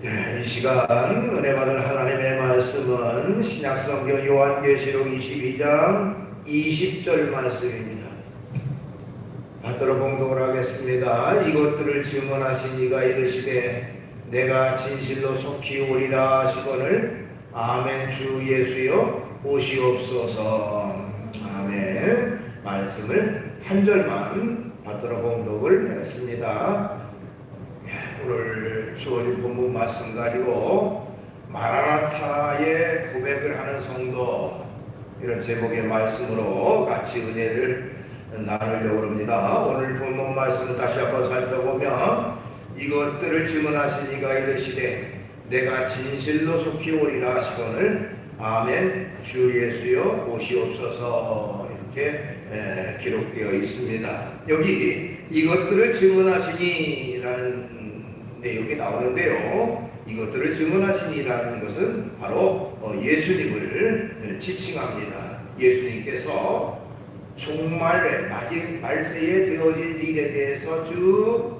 이 시간 은혜 받은 하나님의 말씀은 신약성경 요한계시록 22장 20절 말씀입니다. 받들어 봉독을 하겠습니다. 이것들을 증언하신 이가 이르시되 내가 진실로 속히 오리라 하시거늘 아멘. 주 예수여 오시옵소서. 아멘. 말씀을 한 절만 받들어 봉독을 했습니다. 오늘 주어진 본문 말씀 가지고 마라나타의 고백을 하는 성도, 이런 제목의 말씀으로 같이 은혜를 나누려고 합니다. 오늘 본문 말씀을 다시 한번 살펴보면 이것들을 증언하신 이가 이르시되 내가 진실로 속히 오리라 하시거늘 아멘. 주 예수여 오시옵소서. 이렇게 기록되어 있습니다. 여기 이것들을 증언하시니라는 내용이 나오는데요, 이것들을 증언하시니라는 것은 바로 예수님을 지칭합니다. 예수님께서 종말의 말세에 되어질 일에 대해서 쭉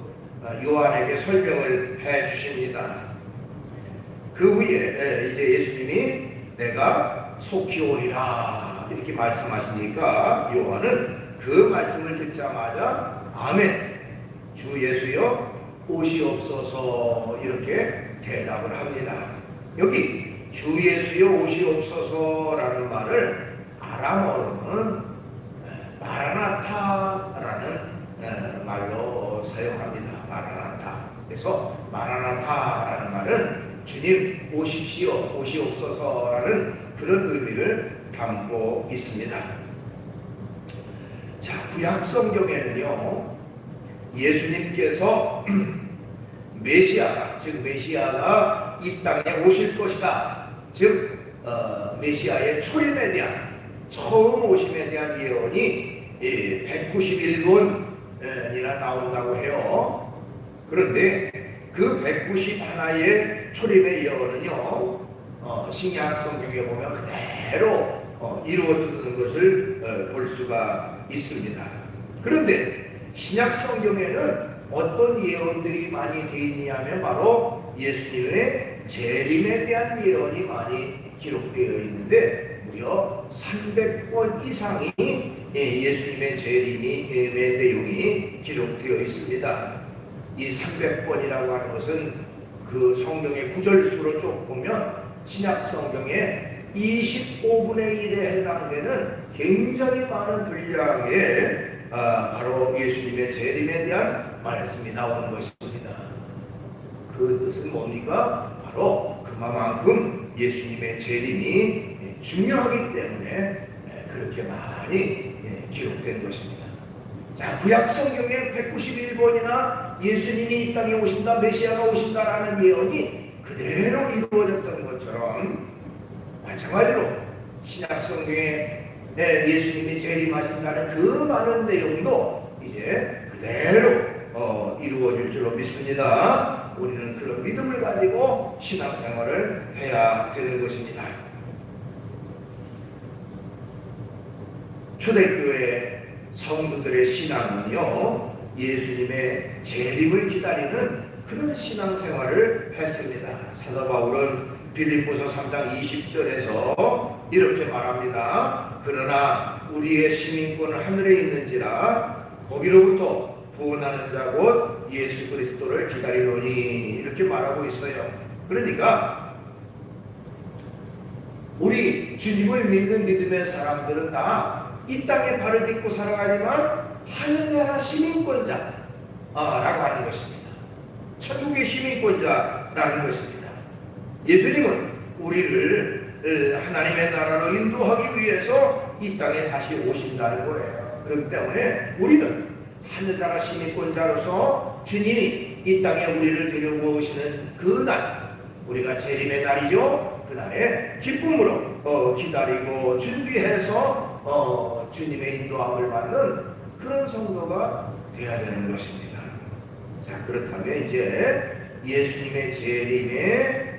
요한에게 설명을 해 주십니다. 그 후에 이제 예수님이 내가 속히 오리라 이렇게 말씀하시니까 요한은 그 말씀을 듣자마자 아멘. 주 예수여 오시옵소서. 이렇게 대답을 합니다. 여기 주 예수여 오시옵소서라는 말을 아람어로는 마라나타라는 말로 사용합니다. 마라나타. 그래서 마라나타라는 말은 주님 오십시오, 오시옵소서라는 그런 의미를 담고 있습니다. 자, 구약 성경에는요, 예수님께서 메시아가, 즉 메시아가 이 땅에 오실 것이다, 즉 메시아의 초림에 대한, 처음 오심에 대한 예언이 191번이나 나온다고 해요. 그런데 그 191의 초림의 예언은요, 신약 성경에 보면 그대로 이루어지는 것을 볼 수가 있습니다. 그런데 신약 성경에는 어떤 예언들이 많이 되어 있냐면 바로 예수님의 재림에 대한 예언이 많이 기록되어 있는데 무려 300번 이상이 예수님의 재림의 내용이 기록되어 있습니다. 이 300번이라고 하는 것은 그 성경의 구절수로 쭉 보면 신약 성경의 25분의 1에 해당되는 굉장히 많은 분량의 바로 예수님의 재림에 대한 말씀이 나오는 것입니다. 그 뜻은 뭡니까? 바로 그만큼 예수님의 재림이 중요하기 때문에 그렇게 많이 기록된 것입니다. 자, 구약 성경에 191번이나 예수님이 이 땅에 오신다, 메시아가 오신다라는 예언이 그대로 이루어졌던 것처럼 마찬가지로 신약 성경에 예수님이 재림하신다는 그 많은 내용도 이제 그대로 이루어질 줄로 믿습니다. 우리는 그런 믿음을 가지고 신앙생활을 해야 되는 것입니다. 초대교회 성도들의 신앙은요, 예수님의 재림을 기다리는 그런 신앙생활을 했습니다. 사도 바울은 빌립보서 3장 20절에서 이렇게 말합니다. 그러나 우리의 시민권은 하늘에 있는지라 거기로부터 구원하는 자 곧 예수 그리스도를 기다리노니, 이렇게 말하고 있어요. 그러니까 우리 주님을 믿는 믿음의 사람들은 다 이 땅에 발을 딛고 살아가지만 하늘나라 시민권자라고 하는 것입니다. 천국의 시민권자라는 것입니다. 예수님은 우리를 하나님의 나라로 인도하기 위해서 이 땅에 다시 오신다는 거예요. 그렇기 때문에 우리는 하늘나라 시민권자로서 주님이 이 땅에 우리를 데려오시는 그 날, 우리가 재림의 날이죠. 그날에 기쁨으로 기다리고 준비해서 주님의 인도함을 받는 그런 성도가 되어야 되는 것입니다. 자, 그렇다면 이제 예수님의 재림의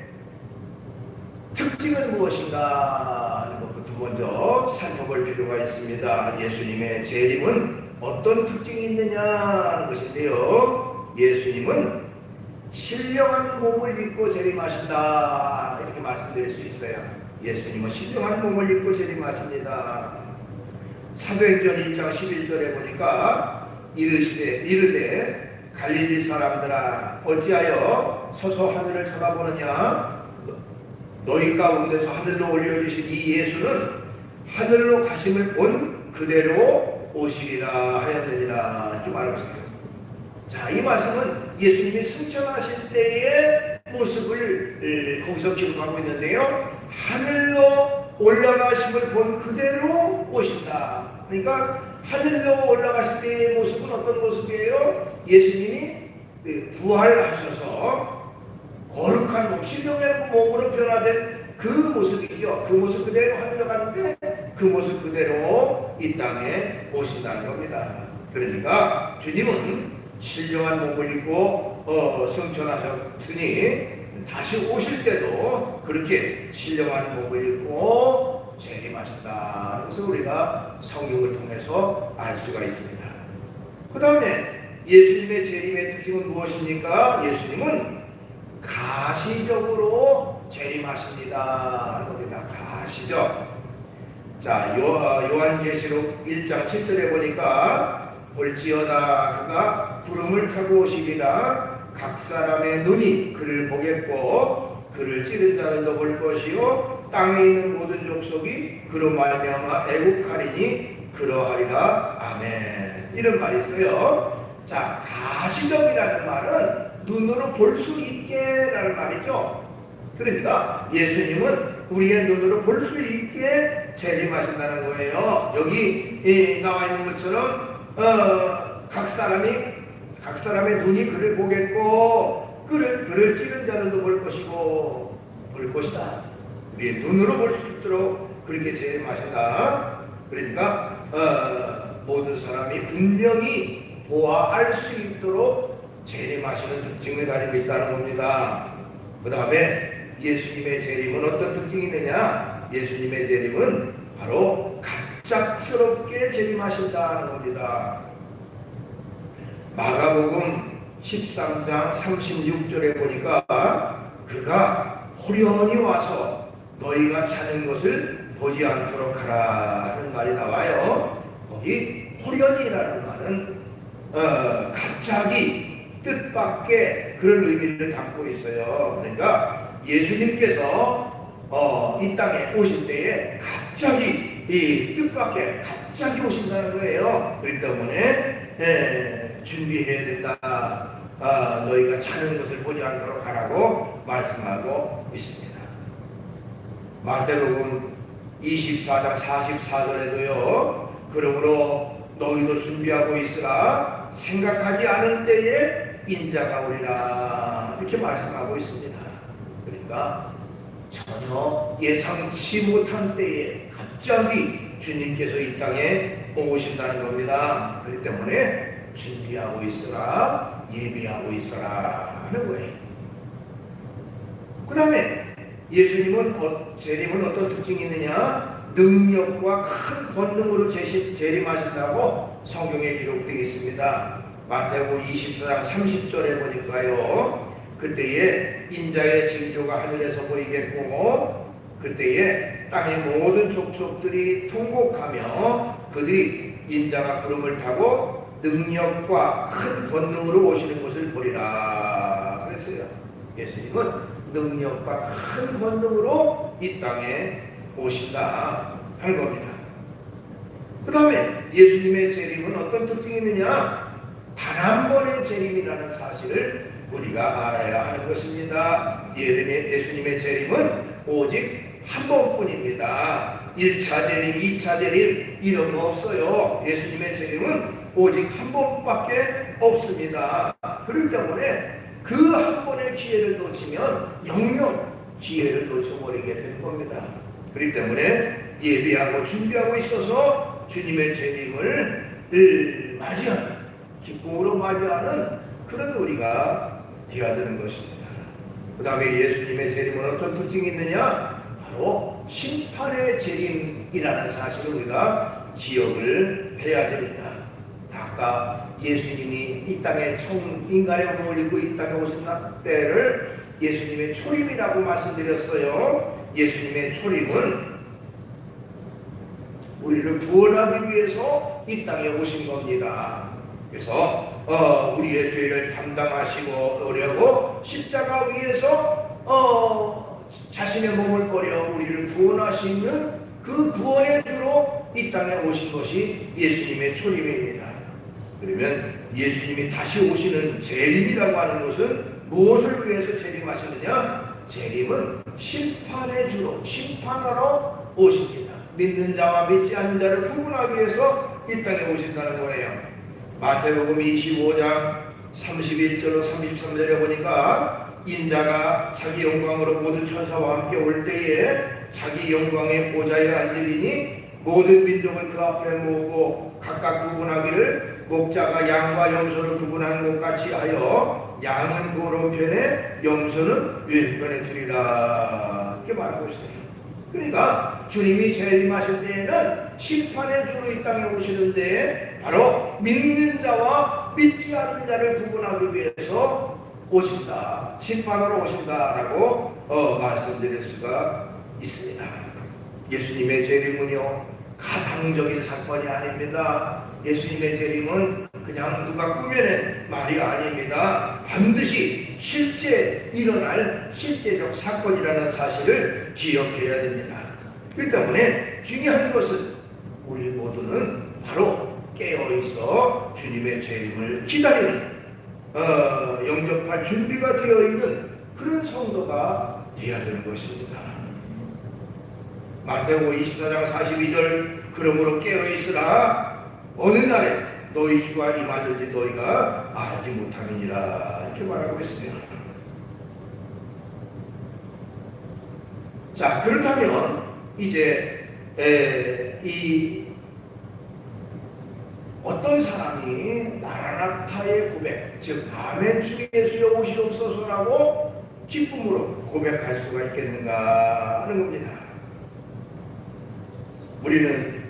특징은 무엇인가 하는 것부터 먼저 살펴볼 필요가 있습니다. 예수님의 재림은 어떤 특징이 있느냐 하는 것인데요, 예수님은 신령한 몸을 입고 재림하신다 이렇게 말씀드릴 수 있어요. 예수님은 신령한 몸을 입고 재림하십니다. 사도행전 1장 11절에 보니까 이르되 갈릴리 사람들아 어찌하여 서서 하늘을 쳐다보느냐. 너희 가운데서 하늘로 올려주신 이 예수는 하늘로 가심을 본 그대로 오시리라 하였느니라 이렇게 말하고 있습니다. 자, 이 말씀은 예수님이 승천하실 때의 모습을 거기서 기록하고 있는데요. 하늘로 올라가심을 본 그대로 오신다. 그러니까 하늘로 올라가실 때의 모습은 어떤 모습이에요? 예수님이 부활하셔서 거룩한 몸, 신령한 몸으로 변화된 그 모습이죠. 그 모습 그대로 하늘로 가는데 그 모습 그대로 이 땅에 오신다는 겁니다. 그러니까 주님은 신령한 몸을 입고 승천하셨으니 다시 오실 때도 그렇게 신령한 몸을 입고 재림하신다. 그래서 우리가 성경을 통해서 알 수가 있습니다. 그 다음에 예수님의 재림의 특징은 무엇입니까? 예수님은 가시적으로 재림하십니다. 겁니다. 가시적. 자, 요한계시록 1장 7절에 보니까 볼지어다 그가 구름을 타고 오시리라. 각 사람의 눈이 그를 보겠고 그를 찌른 자들도 볼 것이요 땅에 있는 모든 족속이 그로 말미암아 애국하리니 그러하리라. 아멘. 이런 말이 있어요. 자, 가시적이라는 말은 눈으로 볼 수 있게라는 말이죠. 그러니까 예수님은 우리의 눈으로 볼 수 있게 재림하신다는 거예요. 여기 나와 있는 것처럼 각 사람의 눈이 그를 보겠고 그를 찌른 자들도 볼 것이고 볼 것이다. 우리의 눈으로 볼 수 있도록 그렇게 재림하신다. 그러니까 모든 사람이 분명히 보아 알 수 있도록 재림하시는 특징을 가지고 있다는 겁니다. 그 다음에 예수님의 재림은 어떤 특징이 있느냐? 예수님의 재림은 바로 갑작스럽게 재림하신다는 겁니다. 마가복음 13장 36절에 보니까 그가 호련히 와서 너희가 찾는 것을 보지 않도록 하라 하는 말이 나와요. 거기 호련히라는 말은 갑자기 뜻밖의 그런 의미를 담고 있어요. 그러니까 예수님께서 이 땅에 오실 때에 갑자기 이 뜻밖의 갑자기 오신다는 거예요. 그렇기 때문에 준비해야 된다. 너희가 찾는 것을 보지 않도록 하라고 말씀하고 있습니다. 마태복음 24장 44절에도요. 그러므로 너희도 준비하고 있으라. 생각하지 않은 때에 인자가 오리라 이렇게 말씀하고 있습니다. 그러니까 전혀 예상치 못한 때에 갑자기 주님께서 이 땅에 오신다는 겁니다. 그렇기 때문에 준비하고 있으라, 예비하고 있으라 하는 거예요. 그 다음에 예수님은 재림은 어떤 특징이 있느냐? 능력과 큰 권능으로 재림하신다고 성경에 기록되어 있습니다. 마태복음 24장 30절에 보니까요. 그때에 인자의 징조가 하늘에서 보이겠고 그때에 땅의 모든 족속들이 통곡하며 그들이 인자가 구름을 타고 능력과 큰 권능으로 오시는 것을 보리라 그랬어요. 예수님은 능력과 큰 권능으로 이 땅에 오신다 하는 겁니다. 그 다음에 예수님의 재림은 어떤 특징이 있느냐? 단 한 번의 재림이라는 사실을 우리가 알아야 하는 것입니다. 예수님의 재림은 오직 한 번뿐입니다. 1차 재림, 2차 재림 이런 거 없어요. 예수님의 재림은 오직 한 번밖에 없습니다. 그렇기 때문에 그 한 번의 기회를 놓치면 영영 기회를 놓쳐버리게 되는 겁니다. 그렇기 때문에 예비하고 준비하고 있어서 주님의 재림을 맞이하는 기쁨으로 맞이하는 그런 우리가 되어야 되는 것입니다. 그 다음에 예수님의 재림은 어떤 특징이 있느냐? 바로 심판의 재림이라는 사실을 우리가 기억을 해야 됩니다. 아까 예수님이 이 땅에 처음 인간의 몸을 입고 이 땅에 오신 때를 예수님의 초림이라고 말씀드렸어요. 예수님의 초림은 우리를 구원하기 위해서 이 땅에 오신 겁니다. 그래서 우리의 죄를 담당하시고 십자가 위에서 자신의 몸을 버려 우리를 구원하시는 그 구원의 주로 이 땅에 오신 것이 예수님의 초림입니다. 그러면 예수님이 다시 오시는 재림이라고 하는 것은 무엇을 위해서 재림하시느냐? 재림은 심판의 주로 심판하러 오십니다. 믿는 자와 믿지 않는 자를 구분하기 위해서 이 땅에 오신다는 거예요. 마태복음 25장 31절 33절에 보니까 인자가 자기 영광으로 모든 천사와 함께 올 때에 자기 영광의 보좌에 앉으리니 모든 민족을 그 앞에 모으고 각각 구분하기를 목자가 양과 염소를 구분하는 것 같이 하여 양은 그 오른편에 염소는 왼편에 두리라 이렇게 말하고 있어요. 그러니까 주님이 재림하실 때에는 심판의 주로 이 땅에 오시는데 바로 믿는 자와 믿지 않는 자를 구분하기 위해서 오신다, 심판하러 오신다라고 말씀드릴 수가 있습니다. 예수님의 재림은요 가상적인 사건이 아닙니다. 예수님의 재림은 그냥 누가 꾸며낸 말이 아닙니다. 반드시 실제 일어날 실제적 사건이라는 사실을 기억해야 됩니다. 그 때문에 중요한 것은 우리 모두는 바로 깨어있어 주님의 재림을 기다리는 영접할 준비가 되어 있는 그런 성도가 되어야 되는 것입니다. 마태복음 24장 42절 그러므로 깨어있으라 어느 날에 너희 주가 임하는지 너희가 알지 못함이니라 이렇게 말하고 있습니다. 자, 그렇다면 이제 이 어떤 사람이 마라나타의 고백, 즉 아멘 주 예수여 오시옵소서라고 기쁨으로 고백할 수가 있겠는가 하는 겁니다. 우리는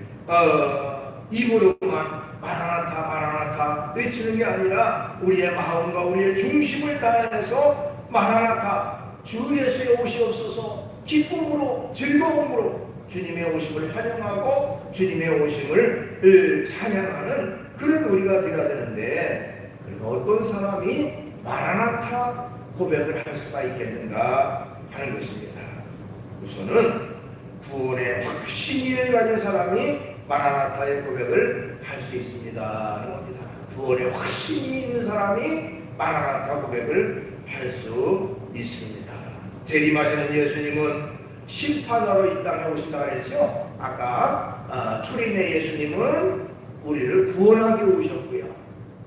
입으로만 마라나타 마라나타 외치는 게 아니라 우리의 마음과 우리의 중심을 다해서 마라나타 주 예수의 오시옵소서 기쁨으로 즐거움으로 주님의 오심을 환영하고 주님의 오심을 찬양하는 그런 우리가 되어야 되는데 어떤 사람이 마라나타 고백을 할 수가 있겠는가 하는 것입니다. 우선은 구원의 확신을 가진 사람이 마라나타의 고백을 할 수 있습니다 하는 겁니다. 구원의 확신이 있는 사람이 마라나타 고백을 할 수 있습니다. 재림하시는 예수님은 심판하러 이 땅에 오신다고 했죠. 아까 초림의 예수님은 우리를 구원하기 오셨고요.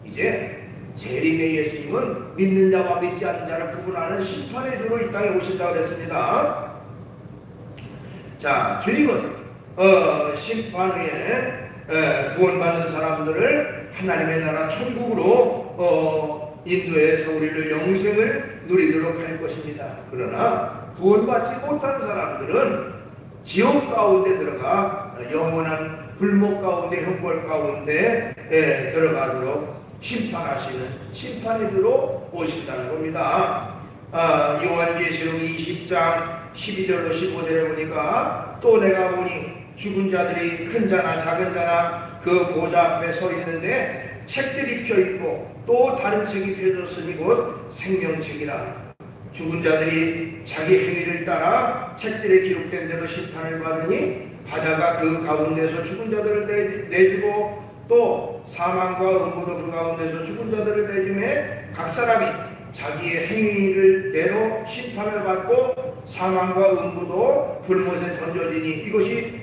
이제 재림의 예수님은 믿는 자와 믿지 않는 자를 구분하는 심판의 주로 이 땅에 오신다고 했습니다. 자, 주님은 심판 후에 구원받는 사람들을 하나님의 나라 천국으로 인도해서 우리를 영생을 누리도록 할 것입니다. 그러나 구원받지 못한 사람들은 지옥 가운데 들어가 영원한 불목 가운데 형벌 가운데 들어가도록 심판하시는 심판의 주로 오신다는 겁니다. 요한계시록 20장 12절로 15절에 보니까 또 내가 보니 죽은 자들이 큰 자나 작은 자나 그 보좌 앞에 서 있는데 책들이 펴있고 또 다른 책이 펴졌으니 곧 생명책이라. 죽은 자들이 자기 행위를 따라 책들에 기록된 대로 심판을 받으니 바다가 그 가운데서 죽은 자들을 내주고 또 사망과 음부도 그 가운데서 죽은 자들을 내주매 각 사람이 자기의 행위를 대로 심판을 받고 사망과 음부도 불못에 던져지니 이것이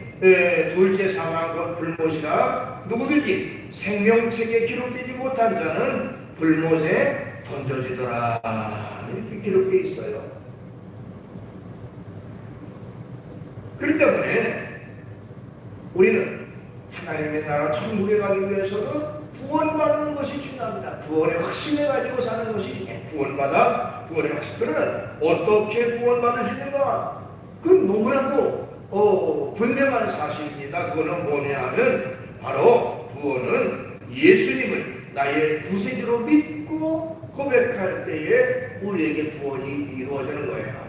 둘째 사망 곧 불못이라. 누구든지 생명책에 기록되지 못한 자는 불못에 던져지더라 이렇게 기록되어 있어요. 그렇기 때문에 우리는 하나님의 나라 천국에 가기 위해서는 구원받는 것이 중요합니다. 구원의 확신을 가지고 사는 것이 중요해요. 구원의 확신. 그러면 어떻게 구원받을 수 있는가? 그건 너무나도 분명한 사실입니다. 그거는 뭐냐 하면 바로 구원은 예수님을 나의 구세주로 믿고 고백할 때에 우리에게 구원이 이루어지는 거예요.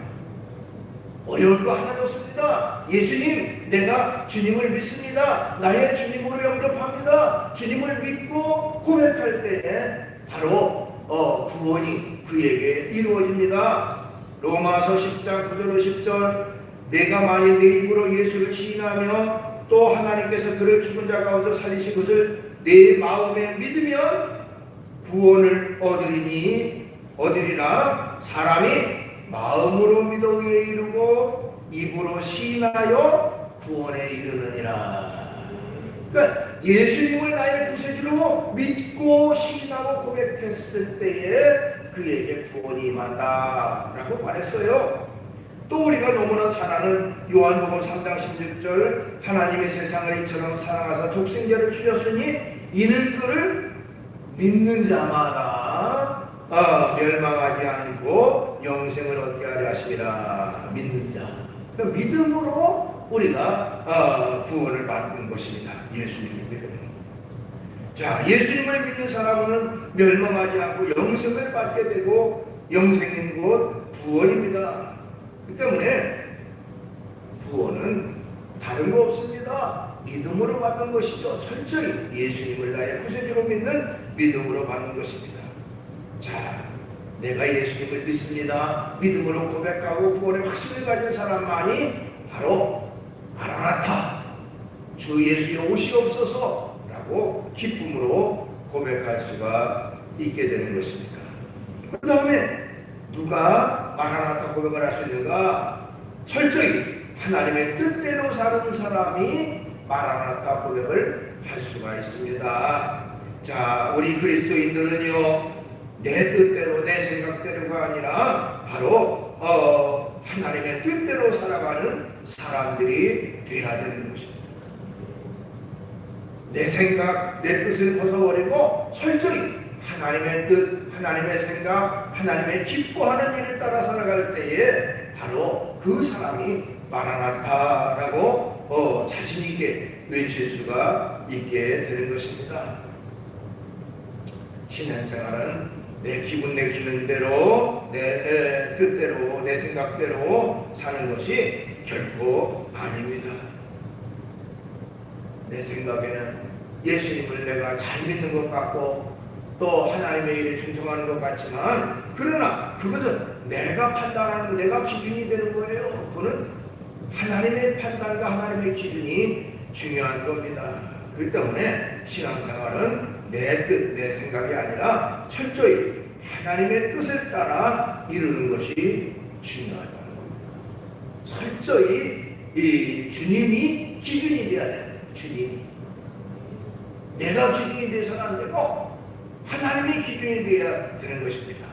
어려울 거 하나도 없습니다. 예수님, 내가 주님을 믿습니다. 나의 주님으로 영접합니다. 주님을 믿고 고백할 때에 바로 구원이 그에게 이루어집니다. 로마서 10장 9절 10절 내가 만일 내 입으로 예수를 시인하며 또 하나님께서 그를 죽은 자 가운데 살리신 것을 내 마음에 믿으면 구원을 얻으리라. 사람이 마음으로 믿어 의에 이르고 입으로 시인하여 구원에 이르느니라. 그러니까 예수님을 나의 구세주로 믿고 시인하고 고백했을 때에 그에게 구원이 임한다라고 말했어요. 또 우리가 너무나 잘 아는 요한복음 3장 16절 하나님의 세상을 이처럼 사랑하사 독생자를 주셨으니 이는 그를 믿는 자마다 멸망하지 않고 영생을 얻게 하려 하심이라. 믿는 자, 그러니까 믿음으로 우리가 구원을 받는 것입니다. 예수님을 믿으면. 자, 예수님을 믿는 사람은 멸망하지 않고 영생을 받게 되고 영생인 곧 구원입니다. 그 때문에 구원은 다른 거 없습니다. 믿음으로 받는 것이죠. 철저히 예수님을 나의 구세주로 믿는 믿음으로 받는 것입니다. 자, 내가 예수님을 믿습니다. 믿음으로 고백하고 구원의 확신을 가진 사람만이 바로 마라나타, 주 예수여 오시옵소서 라고 기쁨으로 고백할 수가 있게 되는 것입니다. 그 다음에 누가 마라나타 고백을 할 수 있는가? 철저히 하나님의 뜻대로 사는 사람이 마라나타 고백을 할 수가 있습니다. 자, 우리 그리스도인들은요, 내 뜻대로 내 생각대로가 아니라 바로 하나님의 뜻대로 살아가는 사람들이 되어야 되는 것입니다. 내 생각, 내 뜻을 벗어버리고 철저히 하나님의 뜻, 하나님의 생각, 하나님의 기뻐하는 일을 따라 살아갈 때에 바로 그 사람이 마라나타라고 자신 있게 외칠 수가 있게 되는 것입니다. 신앙생활은 내 기분 내키는 대로, 내 뜻대로, 내 생각대로 사는 것이 결코 아닙니다. 내 생각에는 예수님을 내가 잘 믿는 것 같고 또 하나님의 일에 충성하는 것 같지만, 그러나 그것은 내가 판단하는, 내가 기준이 되는 거예요. 그거는 하나님의 판단과 하나님의 기준이 중요한 겁니다. 그렇기 때문에 신앙생활은 내 뜻, 내 생각이 아니라 철저히 하나님의 뜻을 따라 이루는 것이 중요하다는 겁니다. 철저히 이 주님이 기준이 되어야 됩니다. 주님이. 내가 기준이 되어서는 안 되고 하나님이 기준이 되어야 되는 것입니다.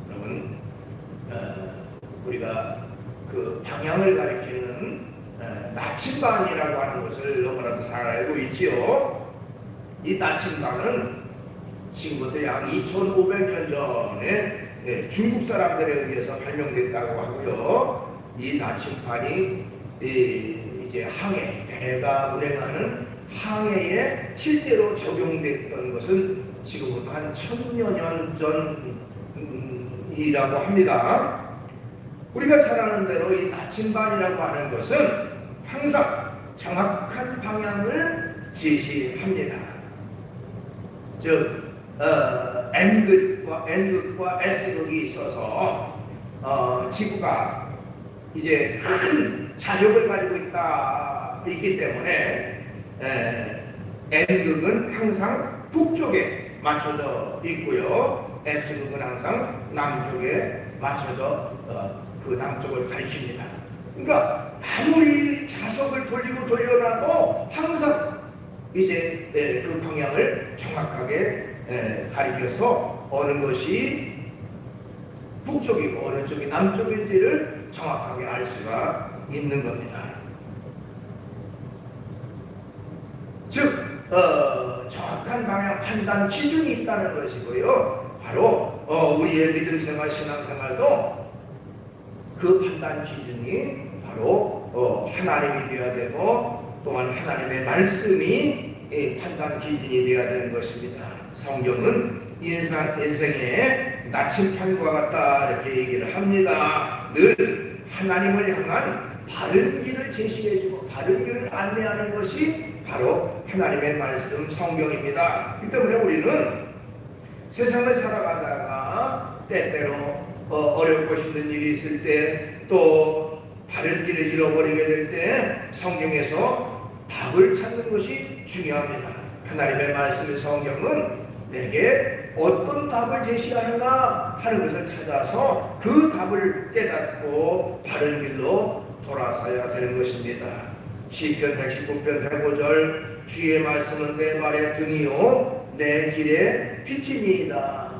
여러분, 우리가 그 방향을 가리키는 나침반이라고 하는 것을 너무나도 잘 알고 있지요. 이 나침반은 지금부터 약 2500년 전에 중국 사람들에 의해서 발명됐다고 하고요. 이 나침반이 이제 항해, 배가 운행하는 항해에 실제로 적용됐던 것은 지금부터 한 1000여 년 전이라고 합니다. 우리가 잘 아는 대로 이 나침반이라고 하는 것은 항상 정확한 방향을 제시합니다. 즉 N극과 S극이 있어서 지구가 이제 큰 자력을 가지고 있기 때문에 N극은 항상 북쪽에 맞춰져 있고요, S극은 항상 남쪽에 맞춰져 그 남쪽을 가리킵니다. 그러니까 아무리 자석을 돌리고 돌려놔도 항상 이제 그 방향을 정확하게 가리켜서 어느 것이 북쪽이고 어느 쪽이 남쪽인지를 정확하게 알 수가 있는 겁니다. 즉 정확한 방향 판단 기준이 있다는 것이고요. 바로 우리의 믿음 생활, 신앙 생활도 그 판단 기준이 바로 하나님이 되어야 되고 또한 하나님의 말씀이 판단 기준이 되어야 되는 것입니다. 성경은 인생의 나침판과 같다 이렇게 얘기를 합니다. 늘 하나님을 향한 바른 길을 제시해주고 바른 길을 안내하는 것이 바로 하나님의 말씀 성경입니다. 그 때문에 우리는 세상을 살아가다가 때때로 어렵고 힘든 일이 있을 때 또 바른 길을 잃어버리게 될 때 성경에서 답을 찾는 것이 중요합니다. 하나님의 말씀의 성경은 내게 어떤 답을 제시하는가 하는 것을 찾아서 그 답을 깨닫고 바른 길로 돌아서야 되는 것입니다. 시편 119편 105절 주의 말씀은 내 발의 등이요 내 길의 빛이니이다.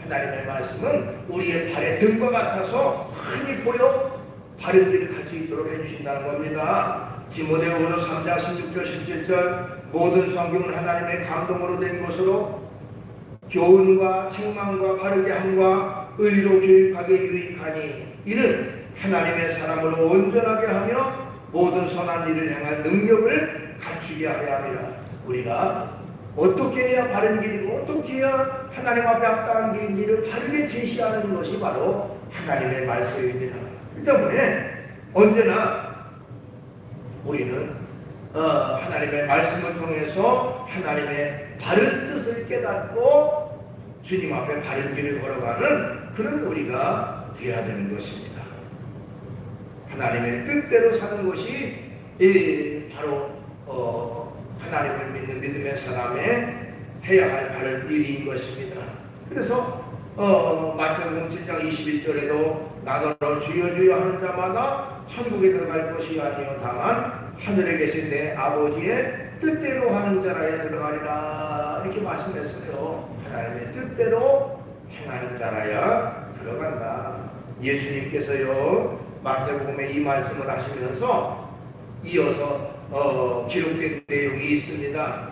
하나님의 말씀은 우리의 발의 등과 같아서 흔히 보여 바른 길을 갈 수 있도록 해주신다는 겁니다. 디모데후서 3장 16절 17절 모든 성경은 하나님의 감동으로 된 것으로 교훈과 책망과 바르게 함과 의로 교육하게 유익하니 이는 하나님의 사람을 온전하게 하며 모든 선한 일을 향한 능력을 갖추게 하려 함이라. 우리가 어떻게 해야 바른 길이고 어떻게 해야 하나님 앞에 합당한 길인지를 바르게 제시하는 것이 바로 하나님의 말씀입니다. 그 때문에 언제나 우리는 하나님의 말씀을 통해서 하나님의 바른 뜻을 깨닫고 주님 앞에 바른 길을 걸어가는 그런 우리가 되어야 되는 것입니다. 하나님의 뜻대로 사는 것이 바로 하나님을 믿는 믿음의 사람의 해야 할 바른 일인 것입니다. 그래서 마태복음 7장 21절에도 나더러 주여 주여 하는 자마다 천국에 들어갈 것이 아니요 다만 하늘에 계신 내 아버지의 뜻대로 하는 자라야 들어가리라 이렇게 말씀했어요. 하나님의 뜻대로 행하는 자라야 들어간다. 예수님께서요 마태복음에 이 말씀을 하시면서 이어서 기록된 내용이 있습니다.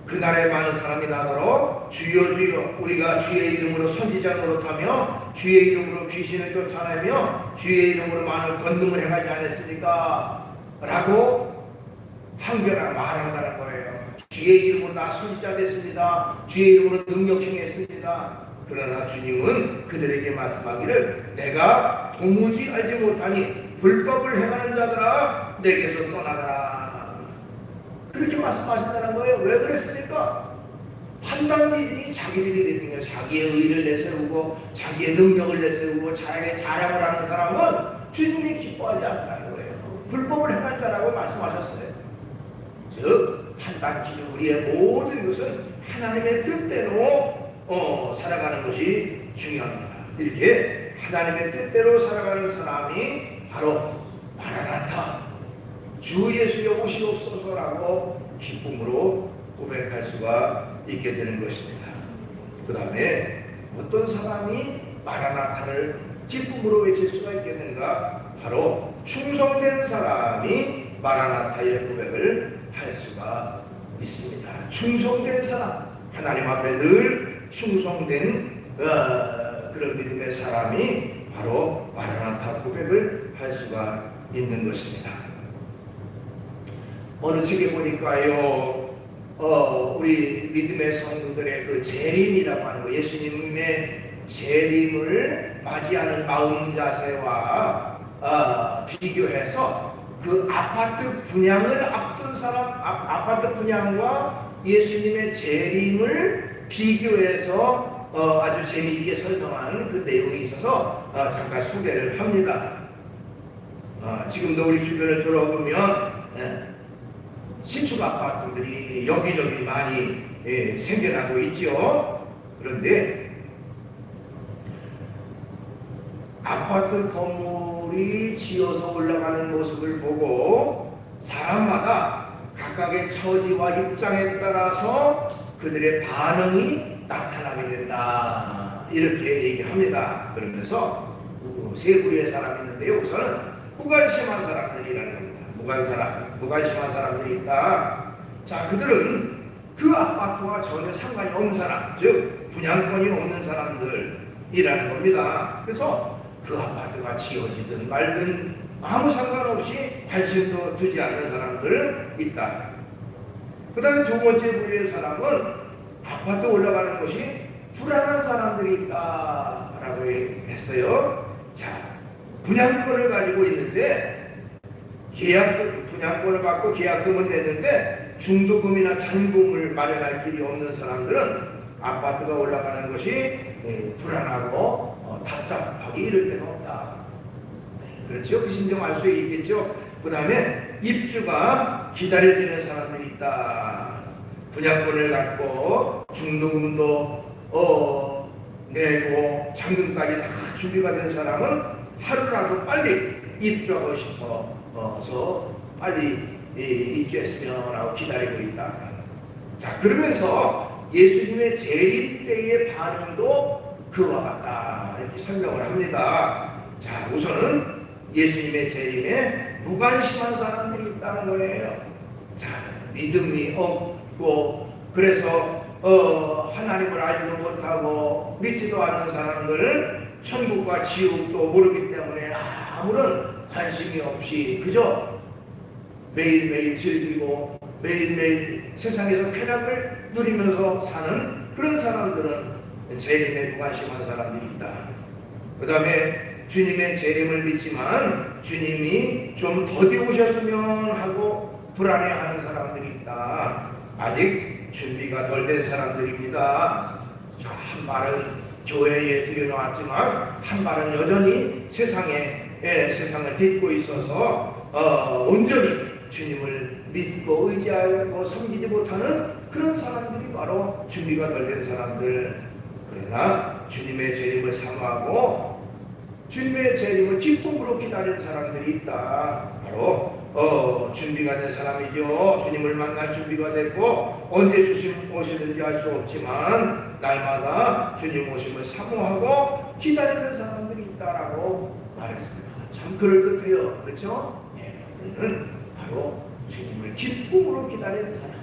그날에 많은 사람이 나더러 주여 주여 우리가 주의 이름으로 선지자 노릇하며 주의 이름으로 귀신을 쫓아내며 주의 이름으로 많은 권능을 행하지 않았습니까? 라고 항변하 말한다는 거예요. 주의 이름으로 나 선지자 됐습니다. 주의 이름으로 능력 행했습니다. 그러나 주님은 그들에게 말씀하기를 내가 도무지 알지 못하니 불법을 행하는 자들아 내게서 떠나가라. 그렇게 말씀하신다는 거예요. 왜 그랬습니까? 판단 기준이 자기들이 됐던 거예요. 자기의 의를 내세우고 자기의 능력을 내세우고 자기의 자랑을 하는 사람은 주님이 기뻐하지 않는다는 거예요. 불법을 행한 자라고 말씀하셨어요. 즉 판단 기준 우리의 모든 것은 하나님의 뜻대로 살아가는 것이 중요합니다. 이렇게 하나님의 뜻대로 살아가는 사람이 바로 마라나타 주 예수여 오시옵소서라고 기쁨으로 고백할 수가 있게 되는 것입니다. 그 다음에 어떤 사람이 마라나타를 기쁨으로 외칠 수가 있겠는가? 바로 충성된 사람이 마라나타의 고백을 할 수가 있습니다. 충성된 사람, 하나님 앞에 늘 충성된 그런 믿음의 사람이 바로 마라나타 고백을 할 수가 있는 것입니다. 어느 책에 보니까요, 우리 믿음의 성도들의 그 재림이라고 하는 거, 예수님의 재림을 맞이하는 마음 자세와 비교해서 그 아파트 분양을 앞둔 사람, 아파트 분양과 예수님의 재림을 비교해서 아주 재미있게 설명하는 그 내용이 있어서 잠깐 소개를 합니다. 지금도 우리 주변을 돌아보면 신축 아파트들이 여기저기 많이 생겨나고 있죠. 그런데 아파트 건물이 지어서 올라가는 모습을 보고 사람마다 각각의 처지와 입장에 따라서 그들의 반응이 나타나게 된다. 이렇게 얘기합니다. 그러면서 세 부류의 사람이 있는데요. 우선은 무관심한 사람들이라는 겁니다. 무관심한 사람들이 있다. 자, 그들은 그 아파트와 전혀 상관이 없는 사람, 즉 분양권이 없는 사람들이라는 겁니다. 그래서 그 아파트가 지어지든 말든 아무 상관없이 관심도 두지 않는 사람들은 있다. 그 다음에 두 번째 부류의 사람은 아파트 올라가는 것이 불안한 사람들이 있다라고 했어요. 자, 분양권을 가지고 있는데 분양권을 받고 계약금은 냈는데 중도금이나 잔금을 마련할 길이 없는 사람들은 아파트가 올라가는 것이 불안하고 답답하기 이를 데가 없다. 그렇죠? 그 심정 알 수 있겠죠? 그 다음에 입주가 기다려지는 사람들이 있다. 분양권을 갖고 중도금도 내고 잔금까지 다 준비가 된 사람은 하루라도 빨리 입주하고 싶어서 빨리 입주했으면 하고 기다리고 있다. 자, 그러면서 예수님의 재림 때의 반응도 그와 같다 이렇게 설명을 합니다. 자, 우선은 예수님의 재림에 무관심한 사람들이 있다는 거예요. 자, 믿음이 없고 그래서 하나님을 알지도 못하고 믿지도 않는 사람들은 천국과 지옥도 모르기 때문에 아무런 관심이 없이 그저 매일매일 즐기고 매일매일 세상에서 쾌락을 누리면서 사는 그런 사람들은 재림에 무관심한 사람들이 있다. 그 다음에 주님의 재림을 믿지만 주님이 좀 더디 오셨으면 하고 불안해하는 사람들이 있다. 아직 준비가 덜 된 사람들입니다. 자, 한 말은 교회에 들여놓았지만 한 말은 여전히 세상을 딛고 있어서 온전히 주님을 믿고 의지하고 섬기지 못하는 그런 사람들이 바로 준비가 덜 된 사람들. 그러나 주님의 재림을 사모하고 주님의 재림을 기쁨으로 기다리는 사람들이 있다. 바로 준비가 된 사람이죠. 주님을 만날 준비가 됐고 언제 주님 오시는지 알 수 없지만 날마다 주님 오심을 사모하고 기다리는 사람들이 있다라고 말했습니다. 참 그럴 듯해요. 그렇죠? 네, 우리는 바로 주님을 기쁨으로 기다리는 사람,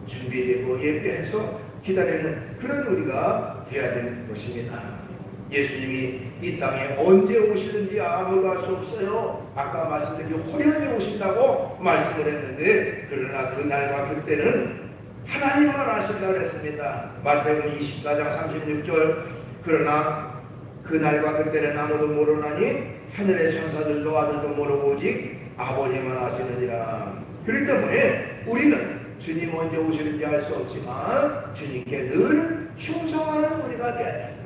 준비되고 예배해서 기다리는 그런 우리가 되어야 되는 것입니다. 예수님이 이 땅에 언제 오시는지 아무도 알 수 없어요. 아까 말씀드린 호련히 오신다고 말씀을 했는데 그러나 그날과 그때는 하나님만 아신다고 했습니다. 마태복음 24장 36절 그러나 그날과 그때는 아무도 모르나니 하늘의 천사들도 아들도 모르고 오직 아버지만 아시느니라. 그렇기 때문에 우리는 주님 언제 오시는지 알 수 없지만 주님께 늘 충성하는 우리가 되어야 됩니다.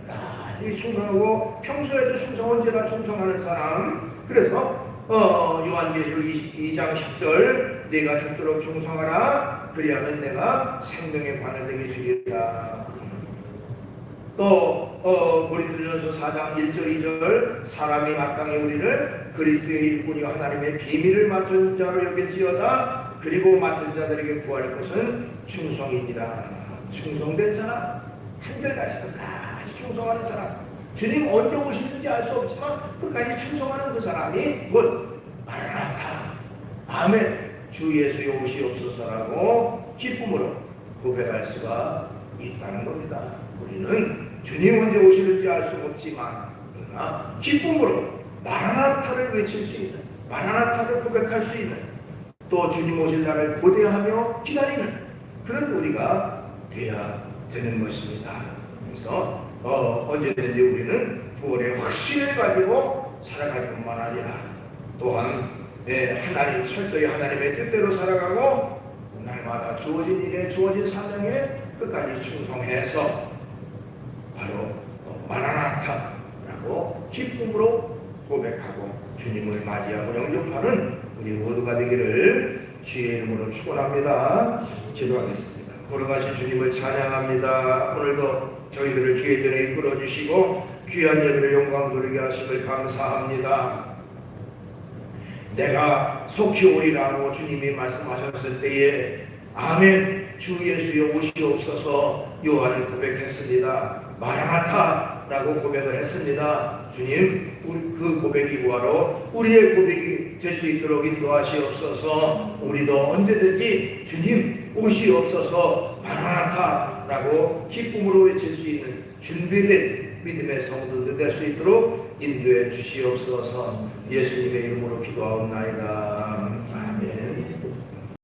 충성하고 평소에도 언제나 충성하는 사람. 그래서 요한계시록 22장 10절 내가 죽도록 충성하라 그리하면 내가 생명의 관을 주리라. 또 고린도전서 4장 1절 2절 사람이 마땅히 우리를 그리스도의 일꾼이요 하나님의 비밀을 맡은 자로 여길지어다. 그리고 맡은 자들에게 구할 것은 충성이니라. 충성된 사람, 한결같이 끝까지 충성하는 사람, 주님 언제 오시는지 알 수 없지만 끝까지 충성하는 그 사람이 곧 마라나타 아멘 주 예수의 오시옵소서라고 기쁨으로 고백할 수가 있다는 겁니다. 우리는 주님 언제 오시는지 알 수 없지만 그러나 기쁨으로 마라나타를 외칠 수 있는, 마라나타를 고백할 수 있는, 또 주님 오실 날을 고대하며 기다리는 그런 우리가 되어야 되는 것입니다. 그래서 언제든지 우리는 구원의 확신을 가지고 살아갈 뿐만 아니라 또한 철저히 하나님의 뜻대로 살아가고 날마다 주어진 일에 주어진 사명에 끝까지 충성해서 바로 마라나타라고 기쁨으로 고백하고 주님을 맞이하고 영접하는 우리 모두가 되기를 주의 이름으로 축원합니다. 기도하겠습니다. 걸어가신 주님을 찬양합니다. 오늘도 저희들을 주의 전에 이끌어 주시고 귀한 예배를 영광 돌리게 하심을 감사합니다. 내가 속히 오리라고 주님이 말씀하셨을 때에 아멘 주 예수여 오시옵소서 요한을 고백했습니다. 마라나타라고 고백을 했습니다. 주님 그 고백이 바로 우리의 고백이 될 수 있도록 인도하시옵소서. 우리도 언제든지 주님 오시옵소서 마라나타라고 기쁨으로 외칠 수 있는 준비된 믿음의 성도들 될 수 있도록 인도해 주시옵소서. 예수님의 이름으로 기도하옵나이다.